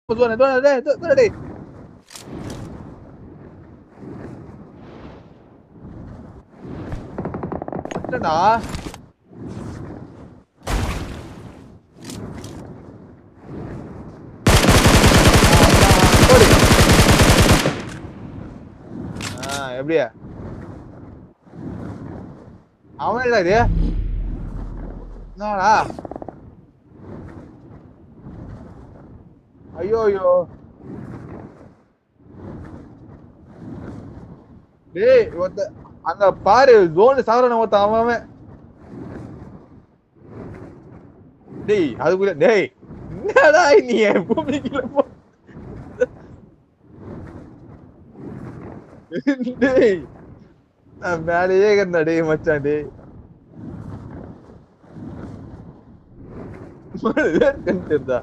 டேய் என்னடா எப்படியா அவன் இல்ல இது என்னடா ஐயோ ஐயோ டேய் அங்க பாரு ஜோன் சாவரன ஒருத்த அவன் டேய் அதுக்குள்ள டேய் என்னடா நீ பூமிக்குள்ள போ டேய் நான் மேலேயே இருந்தேன் டேய் மச்சான் டேய் கண்டுதா